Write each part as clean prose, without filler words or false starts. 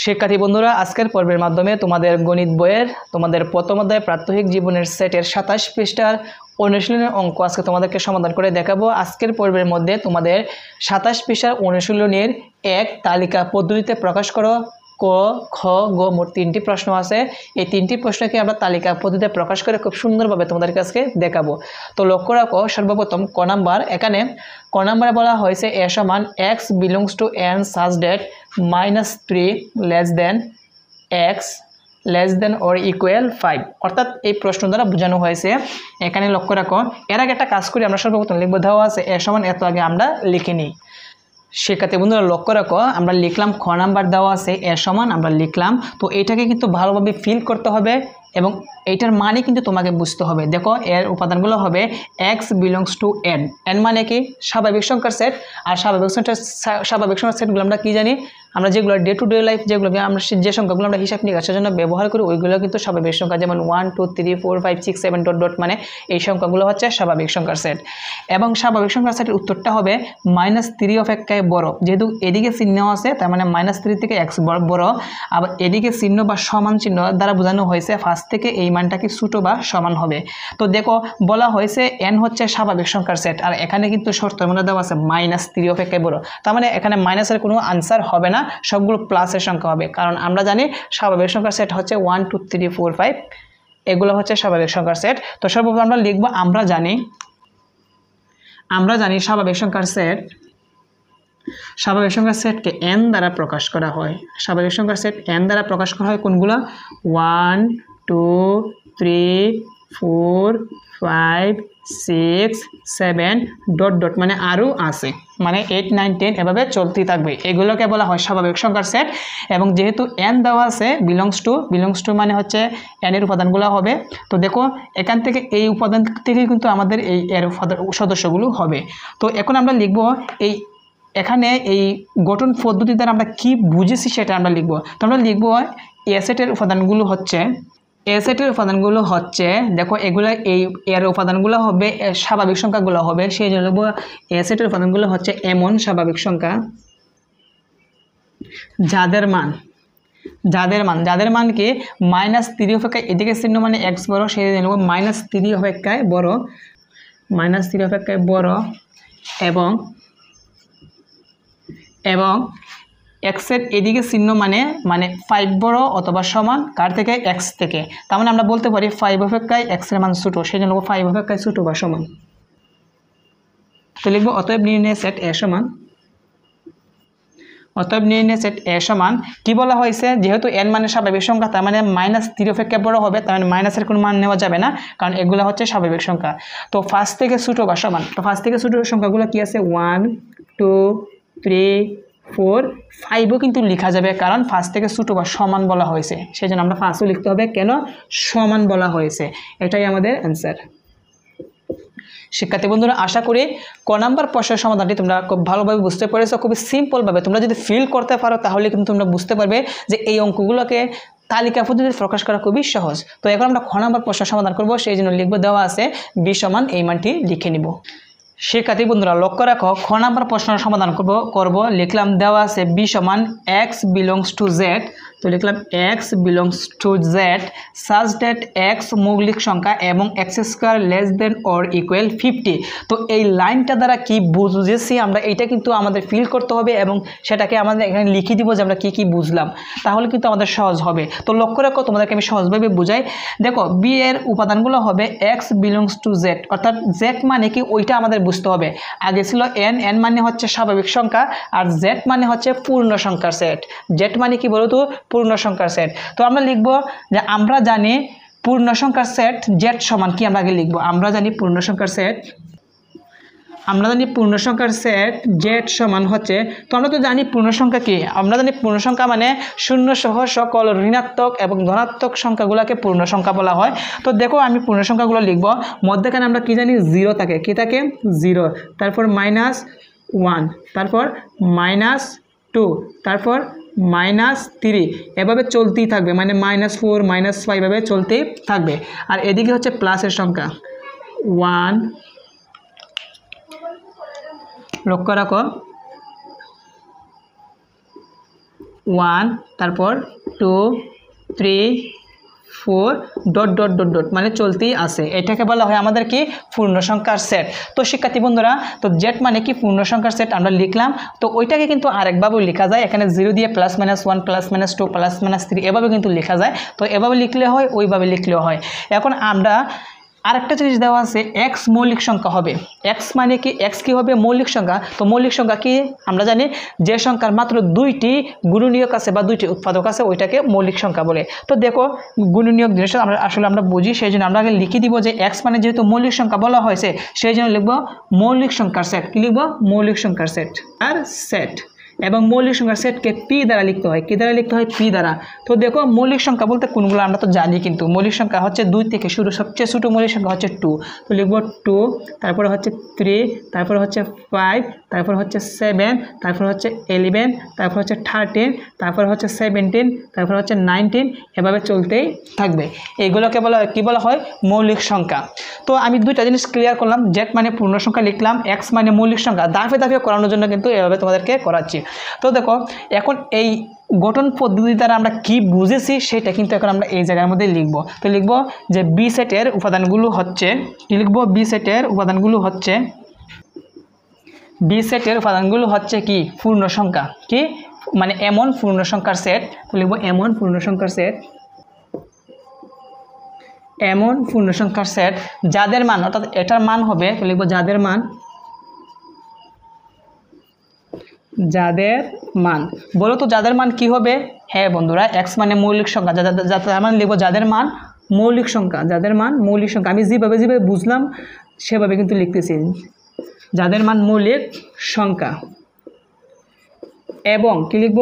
শিক্ষার্থী বন্ধুরা, আজকের পর্বের মাধ্যমে তোমাদের গণিত বইয়ের তোমাদের প্রথম অধ্যায় প্রাত্যহিক জীবনের সেটের 27 পৃষ্ঠার অনুশীলনের অঙ্ক আজকে তোমাদেরকে সমাধান করে দেখাবো। আজকের পর্বের মধ্যে তোমাদের 27 পৃষ্ঠার অনুশীলনের এক তালিকা পদ্ধতিতে প্রকাশ করো। ক, খ, গ মোট 3টি প্রশ্ন আছে। এই 3টি প্রশ্নকে আমরা তালিকা পদ্ধতিতে প্রকাশ করে খুব সুন্দরভাবে তোমাদের কাছে দেখাবো। তো লক্ষ্য রাখো, সর্বপ্রথম ক নাম্বার, এখানে ক নাম্বারে বলা হয়েছে a সমান x belongs to n such that -3 less than x less than or equal 5। অর্থাৎ এই প্রশ্ন দ্বারা বোঝানো হয়েছে, এখানে লক্ষ্য রাখো, এর আগে একটা কাজ করি, আমরা সর্বপ্রথম লিখব, দেওয়া আছে a সমান, এত আগে আমরা লিখে নিই। শিক্ষার্থী বন্ধুরা লক্ষ্য রাখো, আমরা লিখলাম খ নাম্বার দেওয়া আছে a সমান, আমরা লিখলাম। তো এটাকে কিন্তু ভালোভাবে ফিল করতে হবে এবং এইটার মানে কিন্তু তোমাকে বুঝতে হবে। দেখো, এর উপাদানগুলো হবে x belongs to n। n মানে কি? স্বাভাবিক সংখ্যার সেট। আর স্বাভাবিক সংখ্যার সেটগুলো আমরা কি জানি? আমরা যেগুলো ডে টু ডে লাইফ, যেগুলোকে আমরা যে সংখ্যাগুলো আমরা হিসাব নিকাশের জন্য ব্যবহার করি, ওইগুলো কিন্তু স্বাভাবিক সংখ্যা। যেমন 1 2 3 4 5 6 7 ডট ডট, মানে এই সংখ্যাগুলো হচ্ছে স্বাভাবিক সংখ্যার সেট। এবং স্বাভাবিক সংখ্যার সেটের উত্তরটা হবে -3 অফ একাই বড়। যেহেতু এদিকে চিহ্ন আছে, তার মানে -3 থেকে x বড়। আবার এদিকে চিহ্ন বা সমান চিহ্ন দ্বারা বোঝানো হয়েছে ফার্স্ট থেকে এই মানটা কি ছোট বা সমান হবে। তো দেখো, বলা হয়েছে n হচ্ছে স্বাভাবিক সংখ্যার সেট, আর এখানে কিন্তু শর্তের মধ্যে দেওয়া আছে -3 অফ একাই বড়। তার মানে এখানে মাইনাসের কোনো আনসার হবে না, সবগুলো প্লাসের সংখ্যা হবে। কারণ আমরা জানি স্বাভাবিক সংখ্যার সেট হচ্ছে 1 2 3 4 5, এগুলো হচ্ছে স্বাভাবিক সংখ্যার সেট। তো সর্বপ্রথম আমরা লিখব, আমরা জানি স্বাভাবিক সংখ্যার সেটকে n দ্বারা প্রকাশ করা হয়। স্বাভাবিক সংখ্যার সেট n দ্বারা প্রকাশ করা হয় কোনগুলো? 1 2 3 4 5 6 7 ডট ডট, মানে আরও আছে, মানে 8 9 10 এভাবে চলতেই থাকবে। এগুলোকে বলা হয় স্বাভাবিক সংখ্যার সেট। এবং যেহেতু n দেওয়া আছে, বিলংস টু মানে হচ্ছে n এর উপাদানগুলো হবে। তো দেখো, এখান থেকে এই উপাদান থেকে কিন্তু আমাদের এই এর সদস্যগুলো হবে। তো এখন আমরা লিখব, এখানে এই গঠন পদ্ধতি দ্বারা আমরা কি বুঝেছি সেটা আমরা লিখব। তো আমরা লিখব, এ সেটের উপাদানগুলো হচ্ছে, দেখো এগুলো এর উপাদানগুলো হবে স্বাভাবিক সংখ্যাগুলো হবে, সেই জন্য লিখব এ সেটের উপাদানগুলো হচ্ছে এমন স্বাভাবিক সংখ্যা যাদের মান কি -3 অপেক্ষায় এদিকে চিহ্ন মানে x বড়, সেই জন্য লিখব -3 অপেক্ষায় বড় এবং x এর এদিকে চিহ্ন মানে 5 বড় অথবা সমান কার থেকে? x থেকে। তার মানে আমরা বলতে পারি 5 অপেক্ষায় x এর মান ছোট, সেই জন্য 5 অপেক্ষায় ছোট বা সমান। তো লিখব, অতএব নির্ণয় সেট a সমান কি বলা হয়েছে? যেহেতু n মানে স্বাভাবিক সংখ্যা, তার মানে -3 অপেক্ষা বড় হবে, তার মানে মাইনাসের কোনো মান নেওয়া যাবে না, কারণ এগুলো হচ্ছে স্বাভাবিক সংখ্যা। তো ফার্স্ট থেকে ছোট বা সমান, তো ফার্স্ট থেকে ছোট সংখ্যাগুলো কি আছে? 1 2 3 4 5ও কিন্তু লেখা যাবে, কারণ ফার্স্ট থেকে ছোট বা সমান বলা হয়েছে, সেই জন্য আমরা ফার্স্টও লিখতে হবে। কেন? সমান বলা হয়েছে, এটাই আমাদের অ্যান্সার। শিক্ষার্থী বন্ধুরা, আশা করি ক নাম্বার প্রশ্নের সমাধানটি তোমরা খুব ভালোভাবে বুঝতে পেরেছো। খুবই সিম্পলভাবে তোমরা যদি ফিল করতে পারো, তাহলে কিন্তু তোমরা বুঝতে পারবে যে এই অঙ্কগুলোকে তালিকা পদ্ধতিতে প্রকাশ করা খুবই সহজ। তো এখন আমরা খ নাম্বার প্রশ্নের সমাধান করব, সেই জন্য লিখব, দেওয়া আছে b সমান, এই মানটি লিখে নিব। শিক্ষার্থী বন্ধুরা লক্ষ্য রাখো, খ নাম্বার প্রশ্নের সমাধান করব, লিখলাম, দেওয়া আছে b সমান x belongs to z। তো লিখলাম x belongs to z such that x মৌলিক সংখ্যা এবং x square less than or equal 50। তো এই লাইনটা দ্বারা কি বুঝেছি আমরা, এটা কিন্তু আমাদের ফিল করতে হবে এবং সেটাকে আমাদের এখানে লিখে দিব যে আমরা কি বুঝলাম, তাহলে কিন্তু আমাদের সহজ হবে। তো লক্ষ্য রাখো, তোমাদেরকে আমি সহজভাবে বুঝাই। দেখো, b এর উপাদানগুলো হবে x belongs to z, অর্থাৎ z মানে কি ওইটা আমাদের বুঝতে হবে। আগে ছিল n মানে হচ্ছে স্বাভাবিক সংখ্যা, আর z মানে হচ্ছে পূর্ণ সংখ্যার সেট। z মানে কি বলো তো? পূর্ণ সংখ্যার সেট। তো আমরা লিখব যে আমরা জানি পূর্ণ সংখ্যার সেট z সমান কি, আমরা আগে লিখব, আমরা জানি পূর্ণ সংখ্যার সেট z সমান হচ্ছে, তো আমরা তো জানি পূর্ণ সংখ্যা কি, আমরা জানি পূর্ণ সংখ্যা মানে শূন্য সহ সকল ঋণাত্মক এবং ধনাত্মক সংখ্যাগুলোকে পূর্ণ সংখ্যা বলা হয়। তো দেখো, আমি পূর্ণ সংখ্যাগুলো লিখব, মধ্যখানে আমরা কি জানি? 0 থাকে, কি থাকে? 0, তারপর -1, তারপর -2, তারপর -3, এভাবে চলতেই থাকবে, মানে -4 -5 এভাবে চলতেই থাকবে। আর এদিকে হচ্ছে প্লাসের সংখ্যা 1, লক্ষ্য রাখো 1 তারপর 2 3 4 ডট ডট ডট ডট মানে চলতেই আছে। এটাকে বলা হয় আমাদের কি পূর্ণ সংখ্যার সেট। তো শিক্ষার্থী বন্ধুরা, তো জেড মানে কি পূর্ণ সংখ্যার সেট আমরা লিখলাম। তো ওইটাকে কিন্তু আরেকভাবেও লেখা যায়, এখানে 0 দিয়ে +-1 +-2 +-3 এভাবে কিন্তু লেখা যায়। তো এভাবে লিখলে হয়, ওইভাবে লিখলেও হয়। এখন আমরা আরেকটা জিনিস দেওয়া আছে, এক্স মৌলিক সংখ্যা হবে। এক্স মানে কি, এক্স কি হবে মৌলিক সংখ্যা। তো মৌলিক সংখ্যা কি আমরা জানি, যে সংখ্যার মাত্র 2টি গুণনীয়ক আছে বা 2টি উৎপাদক আছে ওইটাকে মৌলিক সংখ্যা বলে। তো দেখো গুণনীয়ক জিনিসটা আমরা বুঝি, সেই জন্য আমরা আগে লিখে দিব যে এক্স মানে যেহেতু মৌলিক সংখ্যা বলা হয়েছে, সেই জন্য লিখবো মৌলিক সংখ্যার সেট। কি লিখবো, মৌলিক সংখ্যার সেট আর সেট। এবং মৌলিক সংখ্যার সেটকে পি দ্বারা লিখতে হয়। কি দ্বারা লিখতে হয়, পি দ্বারা। তো দেখো মৌলিক সংখ্যা বলতে কোনগুলো আমরা তো জানি, কিন্তু মৌলিক সংখ্যা হচ্ছে 2 থেকে শুরু, সবচেয়ে ছোটো মৌলিক সংখ্যা হচ্ছে 2। তো লিখবো 2, তারপরে হচ্ছে 3, তারপরে হচ্ছে 5, তারপর হচ্ছে 7, তারপর হচ্ছে 11, তারপর হচ্ছে 13, তারপর হচ্ছে 17, তারপর হচ্ছে 19, এভাবে চলতেই থাকবে। এইগুলোকে বলা হয়, কী বলা হয়, মৌলিক সংখ্যা। তো আমি দুইটা জিনিস ক্লিয়ার করলাম, জেড মানে পূর্ণ সংখ্যা লিখলাম, এক্স মানে মৌলিক সংখ্যা। দাফে দাফে করানোর জন্য কিন্তু এভাবে তোমাদেরকে করাচ্ছি। তো দেখো এখন এই গঠন পদ্ধতি দ্বারা আমরা কি বুঝেছি সেটা কিন্তু এখন আমরা এই জায়গার মধ্যে লিখব। তো লিখব যে বি সেটের উপাদানগুলো হচ্ছে, কি লিখব, বি সেটের উপাদানগুলো হচ্ছে, বি সেটের উপাদানগুলো হচ্ছে কি পূর্ণ সংখ্যা, কি মানে এমন পূর্ণ সংখ্যার সেট। তো লিখব এমন পূর্ণ সংখ্যার সেট, এমন পূর্ণ সংখ্যার সেট যাদের মান, অর্থাৎ এটার মান হবে, তো লিখব যাদের মান, যাদের মান। বলো তো যাদের মান কি হবে? হ্যাঁ বন্ধুরা, এক্স মানে মৌলিক সংখ্যা, যাদের মান লিখব যাদের মান মৌলিক সংখ্যা, যাদের মান মৌলিক সংখ্যা। আমি যেভাবে বুঝলাম সেভাবে কিন্তু লিখতেছি, যাদের মান মৌলিক সংখ্যা। এবং কি লিখব,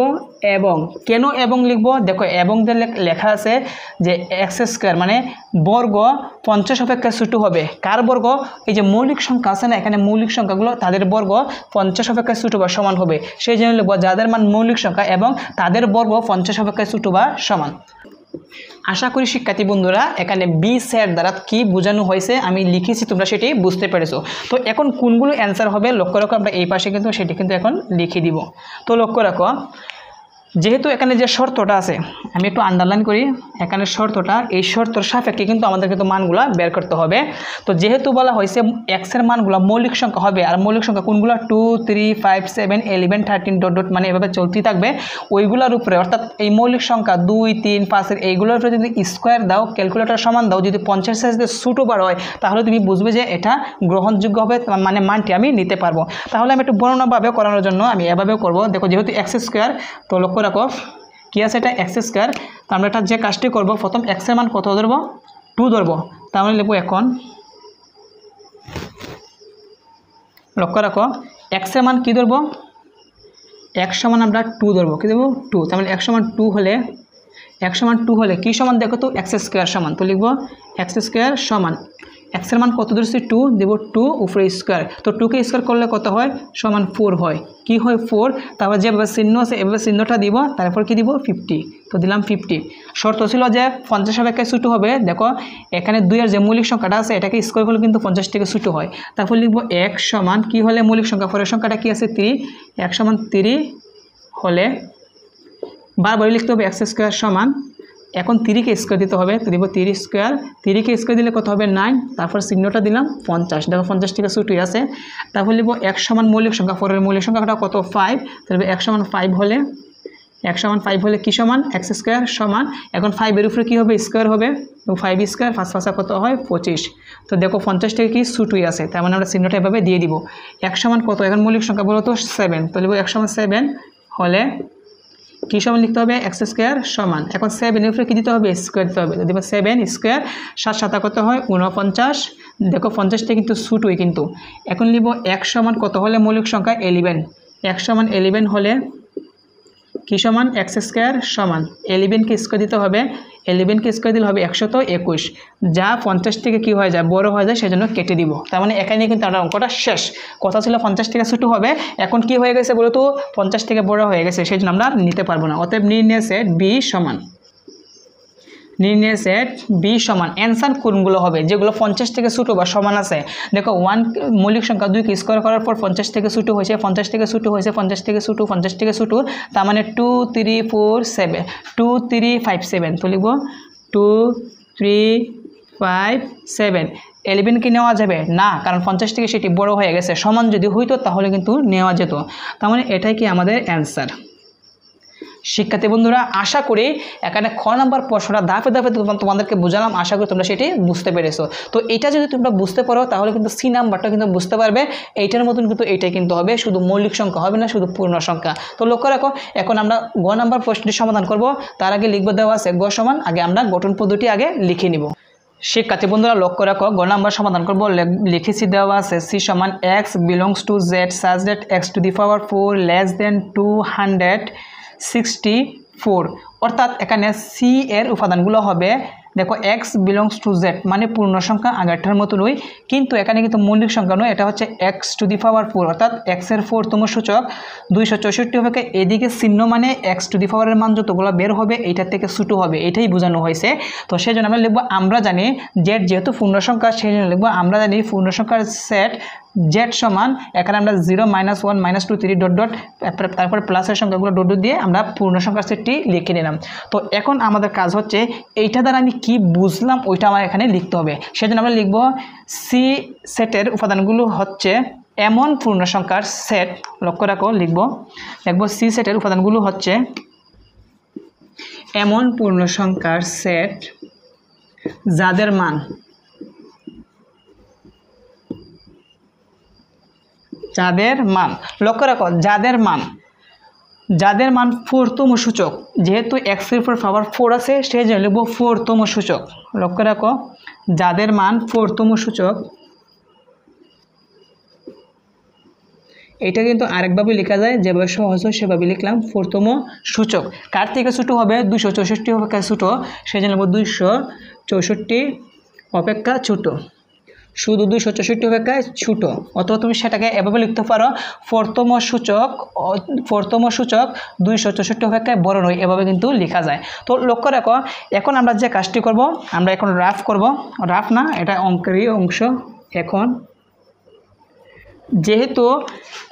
এবং। কেন এবং লিখব, দেখো এবং লেখা আছে যে এক্স স্কোয়ার মানে বর্গ 50 অপেক্ষা ছোটো হবে। কার বর্গ? এই যে মৌলিক সংখ্যা আছে না, এখানে মৌলিক সংখ্যাগুলো তাদের বর্গ 50 অপেক্ষা ছোটো বা সমান হবে। সেই জন্য লিখব যাদের মান মৌলিক সংখ্যা এবং তাদের বর্গ 50 অপেক্ষা ছোটো বা সমান। আশা করি শিক্ষার্থী বন্ধুরা এখানে বি সেট দ্বারা কি বোঝানো হয়েছে আমি লিখেছি, তোমরা সেটি বুঝতে পেরেছো। তো এখন কোনগুলো অ্যান্সার হবে লক্ষ্য রাখো, আমরা এই পাশে কিন্তু সেটি কিন্তু এখন লিখে দিব। তো লক্ষ্য রাখো, যেহেতু এখানে যে শর্তটা আছে আমি একটু আন্ডারলাইন করি, এখানে শর্তটা, এই শর্তর সাপেক্ষে কিন্তু আমাদের কিন্তু মানগুলো বের করতে হবে। তো যেহেতু বলা হয়েছে এক্সের মানগুলো মৌলিক সংখ্যা হবে, আর মৌলিক সংখ্যা কোনগুলো 2 3 5 7 11 13 ডট ডট মানে এভাবে চলতেই থাকবে, ওইগুলোর উপরে অর্থাৎ এই মৌলিক সংখ্যা 2 3 5 এইগুলোর উপরে যদি স্কোয়ার দাও, ক্যালকুলেটর সমান দাও, যদি 50 সাইজে ছোটো বার হয় তাহলে তুমি বুঝবে যে এটা গ্রহণযোগ্য হবে, মানে মানটি আমি নিতে পারবো। তাহলে আমি একটু বর্ণনাভাবে করানোর জন্য আমি এভাবেও করব। দেখো যেহেতু এক্স স্কোয়ার, তো লক্ষ্য রাখো কি আছে, এটা এক্স স্কোয়ার। তো আমরা এটা যে কাজটি করব, প্রথম এক্সের মান কত ধরবো, 2 ধরবো। তাহলে লিখবো এখন, লক্ষ্য রাখো এক্সের মান কী ধরবো, এক্স সমান আমরা 2 ধরবো। কী দেবো, 2। তাহলে এক্স সমান 2 হলে, এক্স সমান 2 হলে কী সমান, দেখো তো এক্স স্কোয়ার সমান। তো লিখবো এক্স স্কোয়ার সমান, এক্সের মান কত ধরছি 2, দেব 2 উপরে স্কোয়ার। তো 2কে স্কোয়ার করলে কত হয়, সমান 4 হয়। কি হয় 4, তারপর যেভাবে চিহ্ন আছে এভাবে চিহ্নটা দিব, তারপর কি দিব 50। তো দিলাম 50। শর্ত ছিল যে 50 অপেক্ষায় ছোটো হবে। দেখো এখানে 2 এর যে মৌলিক সংখ্যাটা আছে এটাকে স্কোয়ার করলে কিন্তু 50 থেকে ছোটো হয়। তারপর লিখবো এক সমান কি হলে মৌলিক সংখ্যা, পরের সংখ্যাটা কি আছে 3, এক সমান 3 হলে বারবার লিখতে হবে এক্স স্কোয়ার সমান, এখন 3কে স্কোয়ার দিতে হবে। তো দিব 3 স্কোয়ার, 3কে স্কোয়ার দিলে কত হবে 9, তারপর চিহ্নটা দিলাম 50। দেখো 50 থেকে ছোটোই আছে। তারপর লিখব এক সমান মৌলিক সংখ্যা, পরের মৌলিক সংখ্যাটা কত 5, তাহলে এক সমান 5 হলে, এক সমান 5 হলে কী সমান, এক্স স্কোয়ার সমান, এখন 5-এর উপরে কী হবে, স্কোয়ার হবে। তো 5 স্কোয়ার 5 5 কত হয় 25। তো দেখো 50 থেকে কি ছোটোই আছে, তার মানে আমরা চিহ্নটা এভাবে দিয়ে দিব। এক সমান কত, এখন মৌলিক সংখ্যা বলো তো 7, তো লিখব এক সমান 7 হলে কী সমান লিখতে হবে, এক্স স্কোয়ার সমান, এখন 7-এর উপরে কী দিতে হবে, স্কোয়ার দিতে হবে। তো দেবো 7 স্কোয়ার 7 7 কত হয় 49। দেখো 50টা কিন্তু ছোটোই কিন্তু। এখন লিখব এক সমান কত হলে মৌলিক সংখ্যা 11, এক সমান 11 হলে কী সমান, এক্স স্কোয়ার সমান 11কে স্কোয়ার দিতে হবে, 11কে স্কোয়ার দিলে হবে 121, যা 50 থেকে কী হয়ে যায়, বড় হয়ে যায়, সেজন্য কেটে দিব। তার মানে এখানে কিন্তু আমরা অঙ্কটা শেষ। কথা ছিল 50 থেকে ছোটো হবে, এখন কি হয়ে গেছে বলো তো, 50 থেকে বড় হয়ে গেছে, সেই জন্য আমরা নিতে পারবো না। অতএব নির্ণয় সেট বি সমান, নির্ণয় সেট বি সমান অ্যান্সার কোনগুলো হবে যেগুলো 50 থেকে ছোটো বা সমান আছে। দেখো 1 মৌলিক সংখ্যা 2 কে স্কোয়ার করার পর 50 থেকে ছোটো হয়েছে, 50 থেকে ছোটো হয়েছে, 50 থেকে ছোটো, 50 থেকে ছোটো, তার মানে 2 3 4 7 2 3 5 7। তো লিখব 2 3 5 7। 11 কি নেওয়া যাবে না, কারণ 50 থেকে সেটি বড় হয়ে গেছে। সমান যদি হইতো তাহলে কিন্তু নেওয়া যেত। তার মানে এটাই কি আমাদের অ্যান্সার। শিক্ষার্থী বন্ধুরা, আশা করি এখানে খ নাম্বার প্রশ্নটা ধাপে ধাপে তোমাদেরকে বোঝালাম। আশা করি তোমরা সেটি বুঝতে পেরেছো। তো এটা যদি তোমরা বুঝতে পারো তাহলে কিন্তু সি নাম্বারটা কিন্তু বুঝতে পারবে। এইটার মতন কিন্তু এইটাই কিন্তু হবে, শুধু মৌলিক সংখ্যা হবে না, শুধু পূর্ণ সংখ্যা। তো লক্ষ্য রাখো, এখন আমরা গ নাম্বার প্রশ্নটি সমাধান করব। তার আগে লিখব দেওয়া আছে গ সমান, আগে আমরা গঠন পদ্ধতি আগে লিখে নিব। শিক্ষার্থী বন্ধুরা লক্ষ্য রাখো, গ নাম্বার সমাধান করব। লিখেছি দেওয়া আছে সি সমান x belongs to Z such that x to the power 4 less than 264। অর্থাৎ এখানে সি এর উপাদানগুলো হবে, দেখো এক্স বিলংস টু জেড মানে পূর্ণ সংখ্যা আগেরটার মতো নয়, কিন্তু এখানে কিন্তু মৌলিক সংখ্যা নয়, এটা হচ্ছে এক্স টু দি পাওয়ার 4 অর্থাৎ এক্স এর 4তম সূচক 264 হবে। এদিকে চিহ্ন মানে এক্স টু দি পাওয়ারের মান যতগুলো বের হবে এইটার থেকে ছোটো হবে, এটাই বোঝানো হয়েছে। তো সেই জন্য আমরা লিখবো, আমরা জানি জেড যেহেতু পূর্ণ সংখ্যা সেই জন্য লিখবো আমরা জানি পূর্ণ সংখ্যার সেট জেড সমান, এখানে আমরা 0 -1 -2 3 ডট ডট তারপর প্লাসের সংখ্যাগুলো ডট ডট দিয়ে আমরা পূর্ণ সংখ্যার সেটটি লিখে নিলাম। তো এখন আমাদের কাজ হচ্ছে এইটা দ্বারা আমি কি বুঝলাম ওইটা আমার এখানে লিখতে হবে। সেজন্য আমরা লিখব সি সেটের উপাদানগুলো হচ্ছে এমন পূর্ণ সংখ্যার সেট। লক্ষ্য রাখো, লিখব সি সেটের উপাদানগুলো হচ্ছে এমন পূর্ণ সংখ্যার সেট যাদের মান লক্ষ্য রাখো যাদের মান 4তম সূচক, যেহেতু এক্স এর উপর পাওয়ার 4 আছে সেই জন্য লিখব 4তম সূচক। লক্ষ্য রাখো, যাদের মান 4তম সূচক, এটা কিন্তু আরেকভাবে লেখা যায়, যেভাবে সহজ হয় সেভাবে লিখলাম 4তম সূচক। কার থেকে ছোটো হবে, 264 অপেক্ষা ছোটো, সেই জন্য লিখব 264 অপেক্ষা ছোটো, শুধু 264 অপেক্ষায় ছোটো। অথবা তুমি সেটাকে এভাবে লিখতে পারো, 4তম সূচক 264 অপেক্ষায় বড় নয়, এভাবে কিন্তু লেখা যায়। তো লক্ষ্য রাখো, এখন আমরা যে কাজটি করব, আমরা এখন রাফ করব, রাফ না এটা অঙ্কেরই অংশ। এখন যেহেতু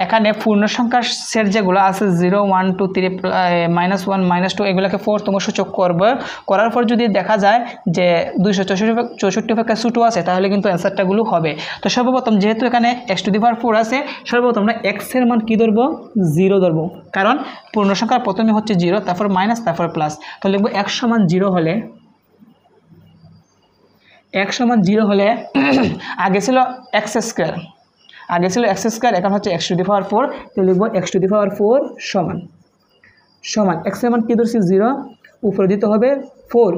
এখানে পূর্ণ সংখ্যার সেট যেগুলো আছে 0 1 2 3 -1 -2 এগুলোকে 4তম সূচক করবে। করার পর যদি দেখা যায় যে 264 অপেক্ষা ছোটো আছে তাহলে কিন্তু অ্যান্সারটাগুলো হবে। তো সর্বপ্রথম যেহেতু এখানে এক্স টু দি পাওয়ার 4 আছে, সর্বপ্রথম আমরা এক্স এর মান কী ধরবো, 0 ধরবো, কারণ পূর্ণ সংখ্যার প্রথমে হচ্ছে 0, তারপর মাইনাস, তারপর প্লাস। তো লিখবো এক্স সমান 0 হলে আগে ছিল এক্স স্কোয়ার, এখন হচ্ছে এক্স টু দি পাওয়ার 4। তো লিখবো এক্স টু দি পাওয়ার 4 সমান এক্স এর মান কী ধরছি 0, উপরে দিতে হবে 4,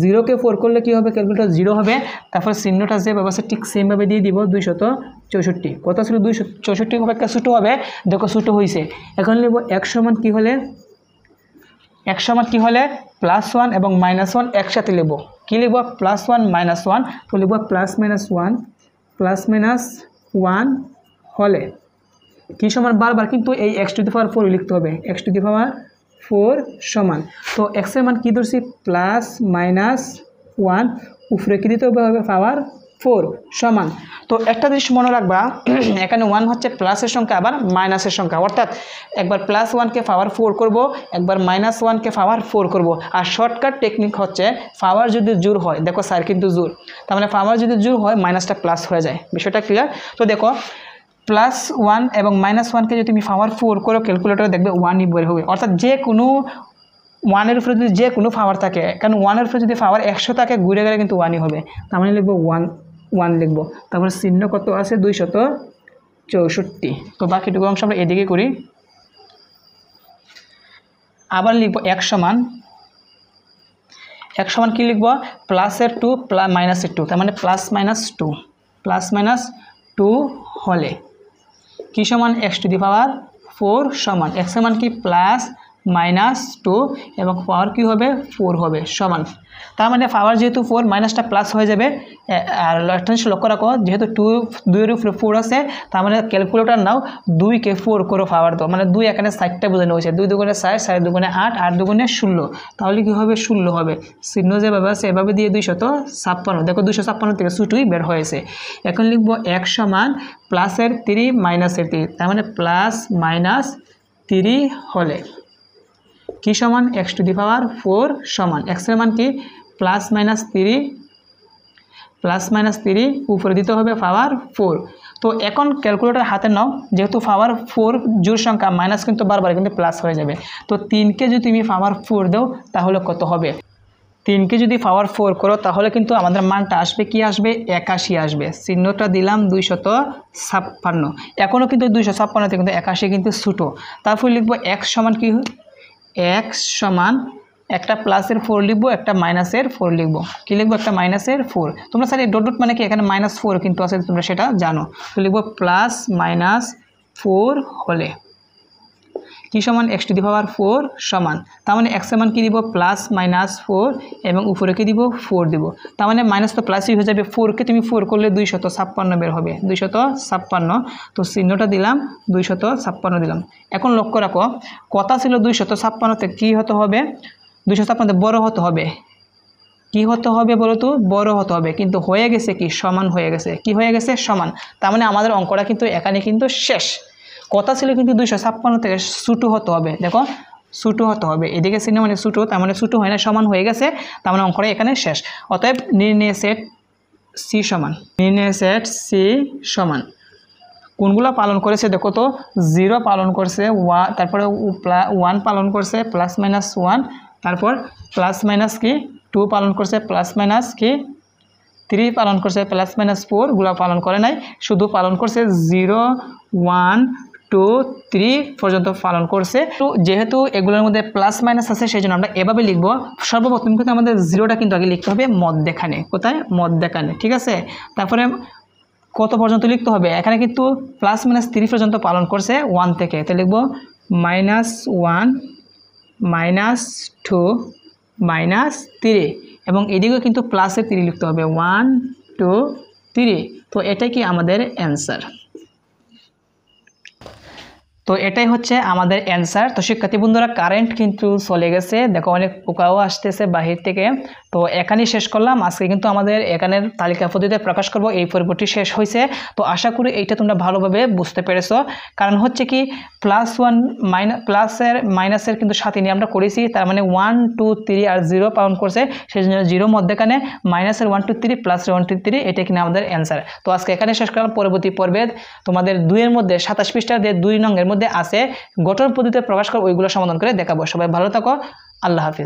0কে 4 করলে কী হবে, ক্যালকুলেটর 0 হবে। তারপর চিহ্নটা যে ব্যবস্থা ঠিক সেমভাবে দিয়ে দিব 264, কত ছিল 264 অপেক্ষা ছোটো হবে, দেখো ছোটো হয়েছে। এখন লিখবো এক্স সমান কী হলে +1 এবং -1 একসাথে লিখবো, কী লিখবো +1 -1। তো লিখবো +-1 হলে কি সমান, বারবার কিন্তু এই এক্স টু দি পাওয়ার 4 লিখতে হবে, এক্স টু দি পাওয়ার 4 সমান। তো এক্স এর মান কী ধরছি +-1, উপরে কী দিতে হবে পাওয়ার 4 সমান। তো একটা জিনিস মনে রাখবা, এখানে 1 হচ্ছে প্লাসের সংখ্যা আবার মাইনাসের সংখ্যা, অর্থাৎ একবার +1কে পাওয়ার 4 করব, একবার -1কে পাওয়ার 4 করব। আর শর্টকাট টেকনিক হচ্ছে পাওয়ার যদি জোর হয়, দেখো স্যার কিন্তু জোর, তার মানে পাওয়ার যদি জোর হয় মাইনাসটা প্লাস হয়ে যায়, বিষয়টা ক্লিয়ার। তো দেখো +1 এবং -1কে যদি তুমি পাওয়ার 4 করো ক্যালকুলেটরে দেখবে 1ই বের হবে, অর্থাৎ যে কোনো 1-এর উপরে যদি যে কোনো পাওয়ার থাকে, কারণ 1-এর উপরে যদি পাওয়ার 100 থাকে ঘুরে গেলে কিন্তু 1ই হবে, তার মানে লিখবো 1 লিখবো। তারপরে চিহ্ন কত আছে 264। তো বাকিটুকু অংশ আমরা এদিকে করি। আবার লিখবো এক সমান কি লিখবো, +2 -2, তার মানে +-2 হলে কি সমান এক্স টু দি পাওয়ার 4 সমান, এক্স এর মান কি -2 এবং পাওয়ার কি হবে 4 হবে সমান। তার মানে পাওয়ার যেহেতু 4 মাইনাসটা প্লাস হয়ে যাবে। আর লক্ষ্য রাখো যেহেতু 2 এর উপরে 4 আছে, তার মানে ক্যালকুলেটর নাও 2 কে 4 করো পাওয়ার দাও, মানে 2 এখানে 60টা বোঝানো হয়েছে, 2 দুগুণে 60, 60 দুগুণে 8, 8 দুগুণে 16, তাহলে কি হবে 16 হবে। চিহ্ন যেভাবে আছে এভাবে দিয়ে 256, দেখো 256 থেকে ছোটই বের হয়েছে। এখন লিখবো 1 সমান প্লাসের 3 মাইনাসের 3, তার মানে প্লাস মাইনাস 3 হলে কি সমান x⁴ সমান x এর মান কি +-3 উপরে দিতে হবে পাওয়ার 4। তো এখন ক্যালকুলেটর হাতে নাও, যেহেতু পাওয়ার 4 জোড় সংখ্যা মাইনাস কিন্তু বারবার কিন্তু প্লাস হয়ে যাবে। তো 3কে যদি তুমি পাওয়ার 4 দাও তাহলে কত হবে? 3কে যদি পাওয়ার 4 করো তাহলে কিন্তু আমাদের মানটা আসবে কি আসবে 81 আসবে। চিহ্নটা দিলাম 256, এখনও কিন্তু 256 থেকে কিন্তু 81 কিন্তু ছোটো। তারপর লিখবো x সমান কি, x সমান একটা প্লাসের 4 লিখবো, একটা মাইনাসের 4 লিখবো। কি লিখবো? একটা মাইনাসের 4। তোমরা স্যার এই ডট ডট মানে কি এখানে -4 কিন্তু আছে, তোমরা সেটা জানো। তো লিখবো +-4 হলে কি সমান x⁴ সমান, তার মানে x এর মান কি দিব +-4 এবং উপরে কি দিব 4 দিব। তার মানে মাইনাস তো প্লাসই হয়ে যাবে, 4কে তুমি 4 করলে 256 বের হবে, 256। তো চিহ্নটা দিলাম 256 দিলাম। এখন লক্ষ্য রাখো কথা ছিল 256তে কি হতে হবে, 256 বড় হতে হবে। কি হতে হবে বলো তো? বড় হতে হবে, কিন্তু হয়ে গেছে কি সমান হয়ে গেছে। কি হয়ে গেছে? সমান। তার মানে আমাদের অঙ্কটা কিন্তু এখানে কিন্তু শেষ। কথা ছিল কিন্তু 256 থেকে ছোটো হতে হবে, দেখো ছোটো হতে হবে, এদিকে চিহ্ন মানে ছোটো, তার মানে ছোটো হয় না, সমান হয়ে গেছে, তার মানে অঙ্কটা এখানে শেষ। অতএব নির্ণয় সেট সি সমান কোনগুলো পালন করেছে দেখো তো, 0 পালন করছে, তারপরে 1 পালন করছে, +-1, তারপর +- কি 2 পালন করছে, +- কি 3 পালন করছে, +-4 গুলো পালন করে নাই, শুধু পালন করছে 0, 1, 2, 3 পর্যন্ত পালন করছে। তো যেহেতু এগুলোর মধ্যে +- আছে সেই জন্য আমরা এভাবে লিখবো। সর্বপ্রথম কিন্তু আমাদের 0টা কিন্তু আগে লিখতে হবে মধ্যেখানে, কোথায়? মধ্যেখানে, ঠিক আছে। তারপরে কত পর্যন্ত লিখতে হবে? এখানে কিন্তু +-3 পর্যন্ত পালন করছে 1 থেকে, তো লিখবো -1, -2, -3 এবং এদিকেও কিন্তু +3 লিখতে হবে, 1, 2, 3। তো এটাই কি আমাদের অ্যান্সার। তো এটাই হচ্ছে আমাদের অ্যান্সার। তো শিক্ষার্থী বন্ধুরা কারেন্ট কিন্তু চলে গেছে, দেখো অনেক পোকাও আসতেছে বাহির থেকে। তো এখানেই শেষ করলাম আজকে, কিন্তু আমাদের এখানের তালিকা পদ্ধতিতে প্রকাশ করব এই পর্বটি শেষ হয়েছে। তো আশা করি এইটা তোমরা ভালোভাবে বুঝতে পেরেছো। কারণ হচ্ছে কি +1 প্লাসের মাইনাসের কিন্তু সাথে নিয়ে আমরা করেছি, তার মানে 1, 2, 3 আর 0 পালন করছে, সেই জন্য 0 মধ্যেখানে -1, 2, 3 +1, 2, 3 এটা কিনা আমাদের অ্যান্সার। তো আজকে এখানে শেষ করলাম। পরবর্তী পর্বে তোমাদের 2 এর মধ্যে 27 পৃষ্ঠার 2 নং এর মধ্যে আছে গঠন পদ্ধতিতে প্রকাশ করে ওইগুলো সমাধান করে দেখাবো। সবাই ভালো থাকো, আল্লাহ হাফিজ।